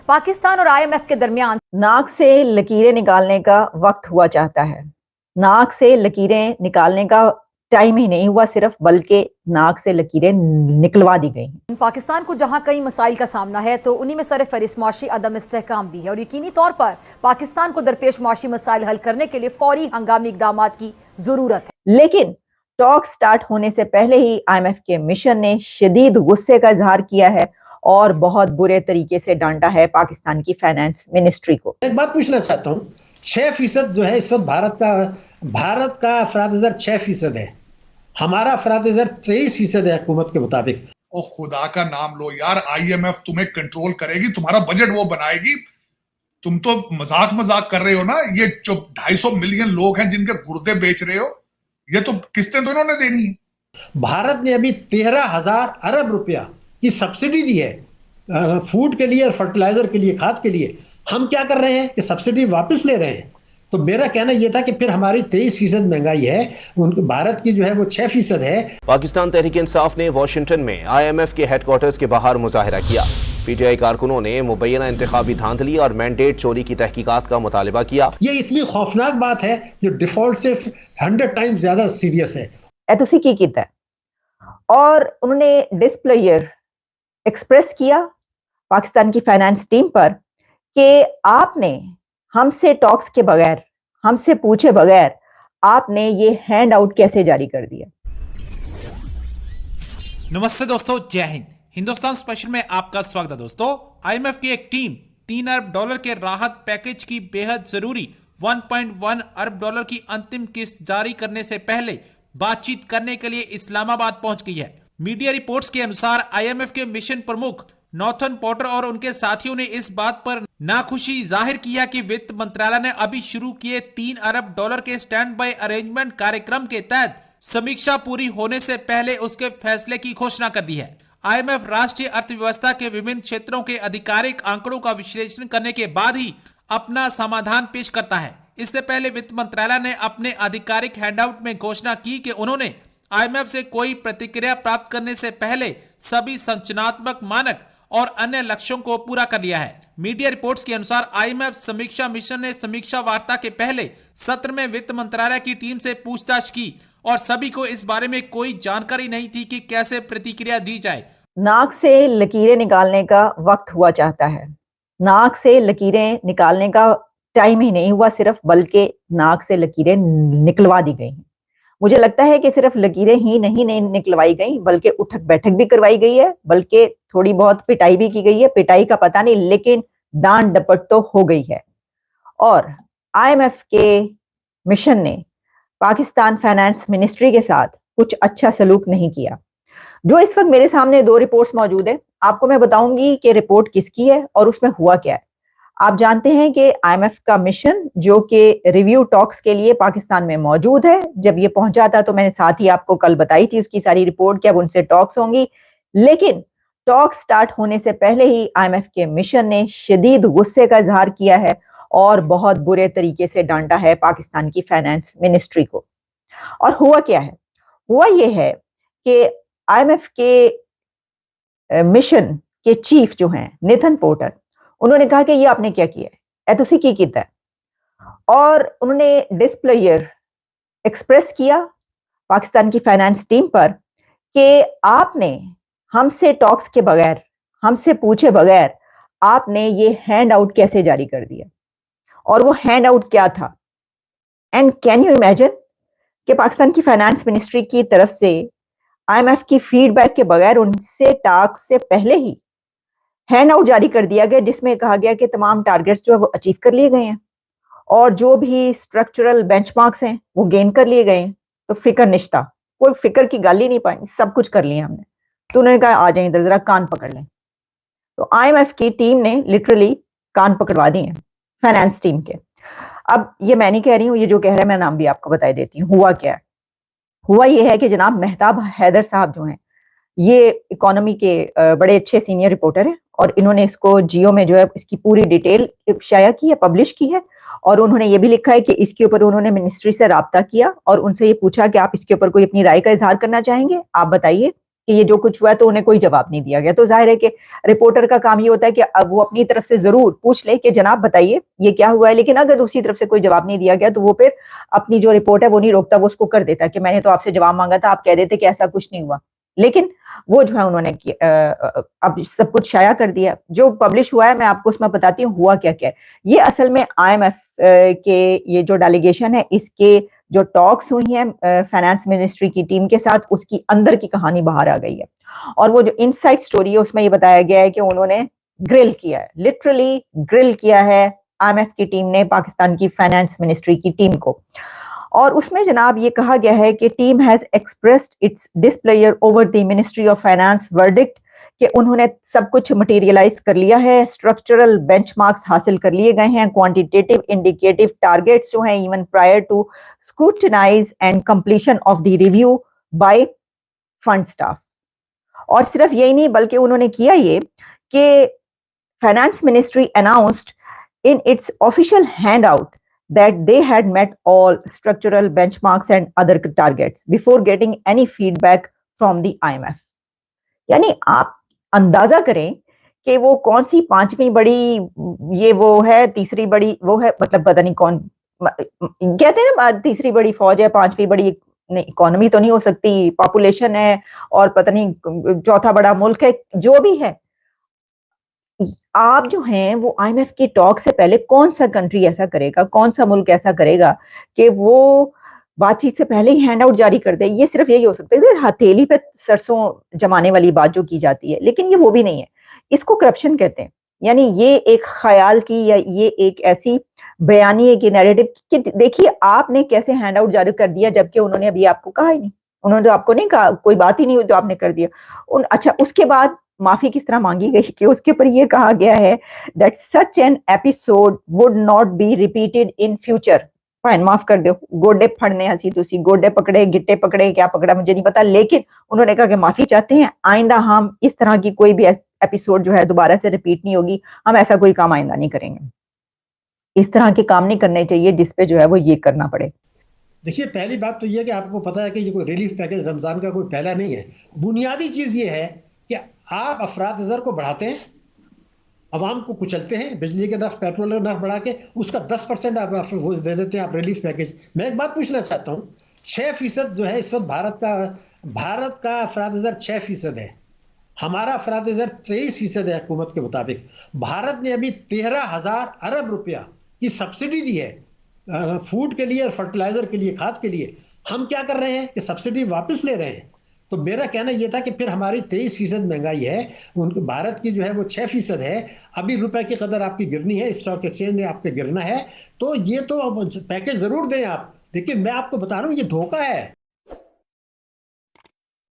पाकिस्तान और आईएमएफ के दरमियान नाक से लकीरें निकालने का वक्त हुआ चाहता है। नाक से लकीरें निकालने का टाइम ही नहीं हुआ सिर्फ, बल्कि नाक से लकीरें निकलवा दी गई। पाकिस्तान को जहां कई मसाइल का सामना है तो उन्हीं में सरफहरिस्त मुआशी अदम इस्तेहकाम भी है और यकीनी तौर पर पाकिस्तान को दरपेश मुआशी मसाइल हल करने के लिए फौरी हंगामी इकदाम की जरूरत है। लेकिन टॉक स्टार्ट होने से पहले ही आईएमएफ के मिशन ने शदीद गुस्से का इजहार किया है और बहुत बुरे तरीके से डांटा है पाकिस्तान की फाइनेंस मिनिस्ट्री को। एक बात पूछना चाहता हूँ, 6% जो है इस वक्त भारत का अफराद-ए-ज़र 6% है, हमारा अफराद-ए-ज़र 23% है हुकूमत के मुताबिक। ओ खुदा का नाम लो यार, आईएमएफ तुम्हें कंट्रोल करेगी, तुम्हारा बजट वो बनाएगी। तुम तो मजाक कर रहे हो ना। ये जो 250 मिलियन लोग हैं जिनके गुर्दे बेच रहे हो, ये तो किस्तें तो इन्होंने देनी है। भारत ने अभी 13,000 अरब रुपया की सब्सिडी दी है फूड के लिए और फर्टिलाइजर के लिए, खाद के लिए। हम क्या कर रहे हैं कि सब्सिडी वापस ले रहे हैं। तो मेरा कहना यह था कि फिर हमारी 23% महंगाई है, भारत की जो है वो 6% है। पाकिस्तान तहरीक इंसाफ ने वाशिंगटन में आईएमएफ के हेडक्वार्टर्स के बाहर मुजाहिरा किया। पीटीआई कारकुनों ने मुबैना इंतखाबी धांधली और मैंडेट चोरी की तहकीकात का मुतालबा किया। ये इतनी खौफनाक बात है जो डिफॉल्ट से 100 टाइम्स ज्यादा सीरियस है। तुसी की कीता है और उन्होंने डिस्प्लेयर एक्सप्रेस किया पाकिस्तान की फाइनेंस टीम पर कि आपने हमसे टॉक्स के बगैर, हमसे पूछे बगैर आपने ये हैंड आउट कैसे जारी कर दिया। नमस्ते दोस्तों, जय हिंद। हिंदुस्तान स्पेशल में आपका स्वागत है। दोस्तों, आईएमएफ की एक टीम $3 अरब के राहत पैकेज की बेहद जरूरी $1.1 अरब की अंतिम किस्त जारी करने से पहले बातचीत करने के लिए इस्लामाबाद पहुंच गई है। मीडिया रिपोर्ट्स के अनुसार आईएमएफ के मिशन प्रमुख नॉर्थन पॉटर और उनके साथियों ने इस बात पर नाखुशी जाहिर किया कि वित्त मंत्रालय ने अभी शुरू किए $3 अरब के स्टैंड बाय अरेंजमेंट कार्यक्रम के तहत समीक्षा पूरी होने से पहले उसके फैसले की घोषणा कर दी है। आईएमएफ राष्ट्रीय अर्थव्यवस्था के विभिन्न क्षेत्रों के आधिकारिक आंकड़ों का विश्लेषण करने के बाद ही अपना समाधान पेश करता है। इससे पहले वित्त मंत्रालय ने अपने आधिकारिक हैंडआउट में घोषणा की कि उन्होंने आईएमएफ से कोई प्रतिक्रिया प्राप्त करने से पहले सभी संरचनात्मक मानक और अन्य लक्ष्यों को पूरा कर लिया है। मीडिया रिपोर्ट्स के अनुसार आईएमएफ समीक्षा मिशन ने समीक्षा वार्ता के पहले सत्र में वित्त मंत्रालय की टीम से पूछताछ की और सभी को इस बारे में कोई जानकारी नहीं थी कि कैसे प्रतिक्रिया दी जाए। नाक से लकीरें निकालने का वक्त हुआ चाहता है। नाक से लकीरें निकालने का टाइम ही नहीं हुआ सिर्फ, बल्कि नाक से लकीरें निकलवा दी गई। मुझे लगता है कि सिर्फ लकीरें ही नहीं निकलवाई गई, बल्कि उठक बैठक भी करवाई गई है, बल्कि थोड़ी बहुत पिटाई भी की गई है। पिटाई का पता नहीं, लेकिन डांट डपट तो हो गई है। और आईएमएफ के मिशन ने पाकिस्तान फाइनेंस मिनिस्ट्री के साथ कुछ अच्छा सलूक नहीं किया। जो इस वक्त मेरे सामने 2 रिपोर्ट्स मौजूद है, आपको मैं बताऊंगी कि रिपोर्ट किसकी है और उसमें हुआ क्या है। आप जानते हैं कि आईएमएफ का मिशन जो कि रिव्यू टॉक्स के लिए पाकिस्तान में मौजूद है, जब ये पहुंचा था तो मैंने साथ ही आपको कल बताई थी उसकी सारी रिपोर्ट कि अब उनसे टॉक्स होंगी। लेकिन टॉक स्टार्ट होने से पहले ही आईएमएफ के मिशन ने शदीद गुस्से का इजहार किया है और बहुत बुरे तरीके से डांटा है पाकिस्तान की फाइनेंस मिनिस्ट्री को। और हुआ क्या है? हुआ ये है कि आईएमएफ के मिशन के चीफ जो हैं नेथन पोर्टर, उन्होंने कहा कि ये आपने क्या किया है, तुसी की कीता है। और उन्होंने डिस्प्लेयर एक्सप्रेस किया पाकिस्तान की फाइनेंस टीम पर कि आपने हमसे टॉक्स के बगैर, हमसे पूछे बगैर आपने ये हैंड आउट कैसे जारी कर दिया। और वो हैंड आउट क्या था? एंड कैन यू इमेजिन कि पाकिस्तान की फाइनेंस मिनिस्ट्री की तरफ से आईएमएफ की फीडबैक के बगैर उनसे टॉक्स से पहले ही हैंड आउट जारी कर दिया गया, जिसमें कहा गया कि तमाम टारगेट्स जो है वो अचीव कर लिए गए हैं और जो भी स्ट्रक्चरल बेंचमार्क्स हैं वो गेन कर लिए गए हैं। तो फिक्र निश्ता, कोई फिक्र की गाली नहीं पाई, सब कुछ कर लिया हमने। तो उन्होंने कहा आ जाए इधर, जरा कान पकड़ लें। तो आईएमएफ की टीम ने लिटरली कान पकड़वा दिए हैं फाइनेंस टीम के। अब ये मैं नहीं कह रही हूँ, ये जो कह रहा है मैं नाम भी आपको बता देती हूँ। हुआ क्या है? हुआ ये है कि जनाब मेहताब हैदर साहब जो हैं, ये इकोनॉमी के बड़े अच्छे सीनियर रिपोर्टर हैं और इन्होंने इसको जियो में जो है इसकी पूरी डिटेल शाया की है, पब्लिश की है। और उन्होंने ये भी लिखा है कि इसके ऊपर उन्होंने मिनिस्ट्री से राब्ता किया और उनसे ये पूछा कि आप इसके ऊपर कोई अपनी राय का इजहार करना चाहेंगे, आप बताइए। कि ये जो कुछ हुआ है, तो उन्हें कोई जवाब नहीं दिया गया। तो जाहिर है कि रिपोर्टर का काम ये होता है कि अब वो अपनी तरफ से जरूर पूछ ले कि जनाब बताइए ये क्या हुआ है, लेकिन अगर दूसरी तरफ से कोई जवाब नहीं दिया गया तो वो फिर अपनी जो रिपोर्ट है वो नहीं रोकता, वो उसको कर देता है कि मैंने तो आपसे जवाब मांगा था, आप कह देते कि ऐसा कुछ नहीं हुआ। लेकिन वो जो है उन्होंने अब सब कुछ शाया कर दिया। जो पब्लिश हुआ है मैं आपको उसमें बताती हूँ हुआ क्या क्या है। ये असल में IMF के ये जो डेलीगेशन है, इसके जो टॉक्स हुई हैं फाइनेंस मिनिस्ट्री की टीम के साथ, उसकी अंदर की कहानी बाहर आ गई है। और वो जो इनसाइड स्टोरी है उसमें ये बताया गया है कि उन्होंने ग्रिल किया है, लिटरली ग्रिल किया है IMF की टीम ने पाकिस्तान की फाइनेंस मिनिस्ट्री की टीम को। और उसमें जनाब ये कहा गया है कि team has expressed its displeasure over the ministry of finance verdict, कि उन्होंने सब कुछ मटेरियलाइज कर लिया है, स्ट्रक्चरल बेंचमार्क्स हासिल कर लिए गए हैं, क्वांटिटेटिव इंडिकेटिव टारगेट्स जो हैं even prior to scrutinize and completion of the review by fund staff. और सिर्फ यही नहीं बल्कि उन्होंने किया ये कि finance ministry announced in its official handout that they had met all structural benchmarks and other targets before getting any feedback from the IMF। यानी आप अंदाजा करें कि वो कौन सी पांचवी बड़ी ये वो है, तीसरी बड़ी वो है, मतलब पता नहीं कौन कहते हैं ना, तीसरी बड़ी फौज है, पांचवी बड़ी इकोनॉमी तो नहीं हो सकती, पॉपुलेशन है, और पता नहीं चौथा बड़ा मुल्क है, जो भी है। आप जो हैं वो IMF की टॉक से पहले कौन सा कंट्री ऐसा करेगा, कौन सा मुल्क ऐसा करेगा कि वो बातचीत से पहले ही हैंड आउट जारी कर दे। ये सिर्फ यही हो सकता है, हथेली पे सरसों जमाने वाली बात जो की जाती है, लेकिन ये वो भी नहीं है, इसको करप्शन कहते हैं। यानी ये एक ख्याल की या ये एक ऐसी बयानी है कि नैरेटिव कि देखिए आपने कैसे हैंड आउट जारी कर दिया, जबकि उन्होंने अभी आपको कहा ही नहीं, उन्होंने तो आपको नहीं कहा, कोई बात ही नहीं हुई जो आपने कर दिया। अच्छा, उसके बाद माफी किस तरह मांगी गई कि उसके ऊपर ये कहा गया है that such an episode would not be repeated in future. Fine, माफ कर दो, गोडे फड़ने हंसी तुसी, गोडे पकड़े गिट्टे पकड़े, क्या पकड़ा मुझे नहीं पता, लेकिन उन्होंने कहा कि माफी चाहते हैं, आइंदा हम इस तरह की कोई भी एपिसोड जो है दोबारा से रिपीट नहीं होगी, हम ऐसा कोई काम आइंदा नहीं करेंगे। इस तरह के काम नहीं करने चाहिए जिसपे जो है वो ये करना पड़े। देखिए, पहली बात तो ये है कि आपको पता है कि ये कोई रिलीफ पैकेज रमजान का कोई पहला नहीं है। बुनियादी चीज ये है कि आप अफराद ज़र को बढ़ाते हैं, अवाम को कुचलते हैं, बिजली के नर्फ, पेट्रोल के नर्फ बढ़ा के उसका 10% आप वो दे देते हैं आप रिलीफ पैकेज। मैं एक बात पूछना चाहता हूँ, 6% जो है इस वक्त भारत का अफराद ज़र 6% है, हमारा अफराद ज़र 23% है हुकूमत के मुताबिक। भारत ने अभी 13,000 अरब रुपया की सब्सिडी दी है फूड के लिए और फर्टिलाइजर के लिए, खाद के लिए। हम क्या कर रहे हैं कि सब्सिडी वापस ले रहे हैं। तो मेरा कहना यह था कि फिर हमारी 23% महंगाई है, उनके भारत की जो है वो 6% है, अभी रुपए की कदर आपकी गिरनी है, स्टॉक एक्सचेंज में आपके गिरना है, तो ये तो पैकेज जरूर दें आप। देखिए मैं आपको बता रहा हूँ ये धोखा है।